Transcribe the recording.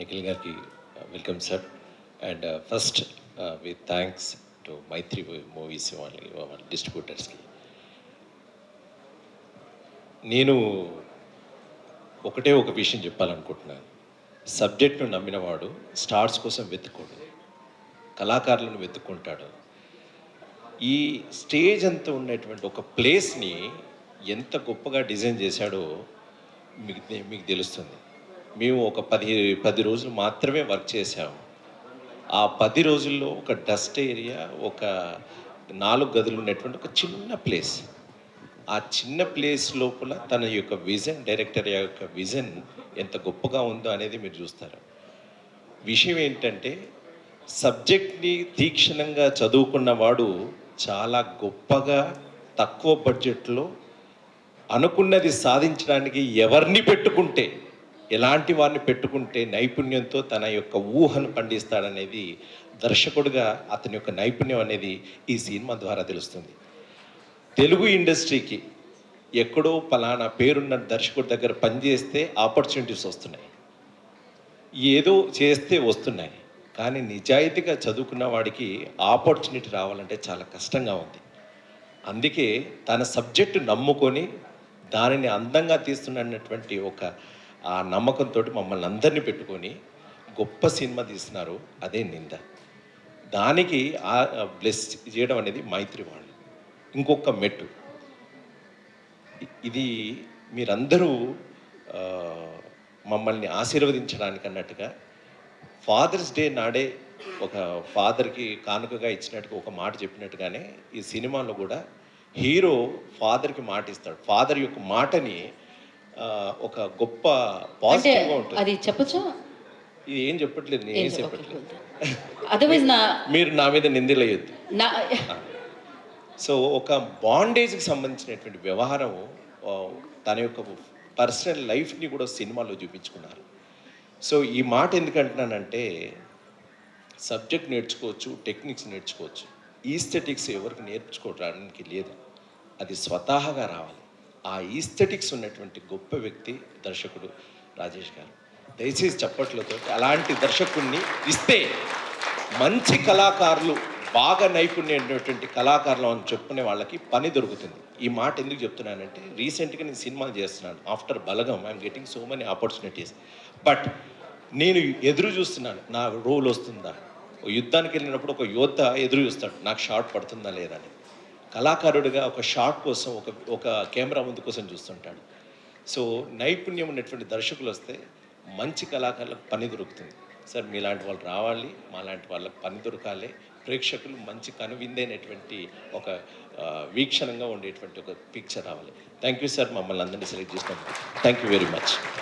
నిఖిల్ గారికి welcome sir. And first with thanks to Mythri Movies వాళ్ళ డిస్ట్రిబ్యూటర్స్కి. నేను ఒకటే ఒక విషయం చెప్పాలనుకుంటున్నాను. సబ్జెక్ట్ను నమ్మినవాడు స్టార్స్ కోసం వెతుక్కోడు, కళాకారులను వెతుక్కుంటాడు. ఈ స్టేజ్ అంతా ఉన్నటువంటి ఒక ప్లేస్ని ఎంత గొప్పగా డిజైన్ చేశాడో మీకు తెలుస్తుంది. మేము ఒక 10 రోజులు మాత్రమే వర్క్ చేసాము. ఆ 10 రోజుల్లో ఒక డస్ట్ ఏరియా, ఒక 4 గదులు ఉన్నటువంటి ఒక చిన్న ప్లేస్. ఆ చిన్న ప్లేస్ లోపల తన యొక్క విజన్, డైరెక్టర్ యొక్క విజన్ ఎంత గొప్పగా ఉందో అనేది మీరు చూస్తారు. విషయం ఏంటంటే, సబ్జెక్ట్ని తీక్షణంగా చదువుకున్నవాడు చాలా గొప్పగా తక్కువ బడ్జెట్లో అనుకున్నది సాధించడానికి ఎవరిని పెట్టుకుంటే, ఎలాంటి వారిని పెట్టుకుంటే నైపుణ్యంతో తన యొక్క ఊహను పండిస్తాడనేది దర్శకుడుగా అతని యొక్క నైపుణ్యం అనేది ఈ సినిమా ద్వారా తెలుస్తుంది. తెలుగు ఇండస్ట్రీకి ఎక్కడో పలానా పేరున్న దర్శకుడి దగ్గర పనిచేస్తే ఆపర్చునిటీస్ వస్తున్నాయి, ఏదో చేస్తే వస్తున్నాయి. కానీ నిజాయితీగా చదువుకున్న వాడికి ఆపర్చునిటీ రావాలంటే చాలా కష్టంగా ఉంది. అందుకే తన సబ్జెక్టు నమ్ముకొని దానిని అందంగా తీస్తున్నటువంటి ఒక ఆ నమ్మకంతో మమ్మల్ని అందరినీ పెట్టుకొని గొప్ప సినిమా తీస్తున్నారు. అదే నింద. దానికి బ్లెస్ చేయడం అనేది మైత్రి వాళ్ళు. ఇంకొక మెట్టు ఇది, మీరందరూ మమ్మల్ని ఆశీర్వదించడానికి అన్నట్టుగా ఫాదర్స్ డే నాడే ఒక ఫాదర్కి కానుకగా ఇచ్చినట్టుగా ఒక మాట చెప్పినట్టుగానే ఈ సినిమాలో కూడా హీరో ఫాదర్కి మాట ఇస్తాడు. ఫాదర్ యొక్క మాటని ఒక గొప్ప పాజిటివ్గా ఉంటుంది. అది చెప్పొచ్చా? ఇది ఏం చెప్పట్లేదు, నేను ఏం చెప్పట్లేదు. మీరు నా మీద నిందలేయొద్దు. సో ఒక బాండేజ్కి సంబంధించినటువంటి వ్యవహారం, తన యొక్క పర్సనల్ లైఫ్ని కూడా సినిమాలో చూపించుకున్నారు. సో ఈ మాట ఎందుకంటున్నానంటే, సబ్జెక్ట్ నేర్చుకోవచ్చు, టెక్నిక్స్ నేర్చుకోవచ్చు, ఈస్థెటిక్స్ ఎవరికి నేర్చుకోవడానికి లేదు, అది స్వతహాగా రావాలి. ఆ ఈస్థెటిక్స్ ఉన్నటువంటి గొప్ప వ్యక్తి దర్శకుడు రాజేష్ గారు. దయచేసి చప్పట్లతో అలాంటి దర్శకుడిని ఇస్తే మంచి కళాకారులు, బాగా నైపుణ్యమైనటువంటి కళాకారులు అని చెప్పుకునే వాళ్ళకి పని దొరుకుతుంది. ఈ మాట ఎందుకు చెప్తున్నానంటే, రీసెంట్గా నేను సినిమాలు చేస్తున్నాను. After Balagam I'm getting so many opportunities. But నేను ఎదురు చూస్తున్నాను, నా రోల్ వస్తుందా. యుద్ధానికి వెళ్ళినప్పుడు ఒక యోధ ఎదురు చూస్తాడు, నాకు షాట్ పడుతుందా లేదా అని. కళాకారుడిగా ఒక షాట్ కోసం ఒక కెమెరా ముందు కోసం చూస్తుంటాడు. సో నైపుణ్యం ఉన్నటువంటి దర్శకులు వస్తే మంచి కళాకారులకు పని దొరుకుతుంది. సార్ మీలాంటి వాళ్ళు రావాలి, మాలాంటి వాళ్ళకి పని దొరకాలి, ప్రేక్షకులు మంచి కనువిందైనటువంటి ఒక వీక్షణంగా ఉండేటువంటి ఒక పిక్చర్ రావాలి. థ్యాంక్ యూ సార్, మమ్మల్ని అందరినీ సెలెక్ట్ చేసినందుకు థ్యాంక్ యూ వెరీ మచ్.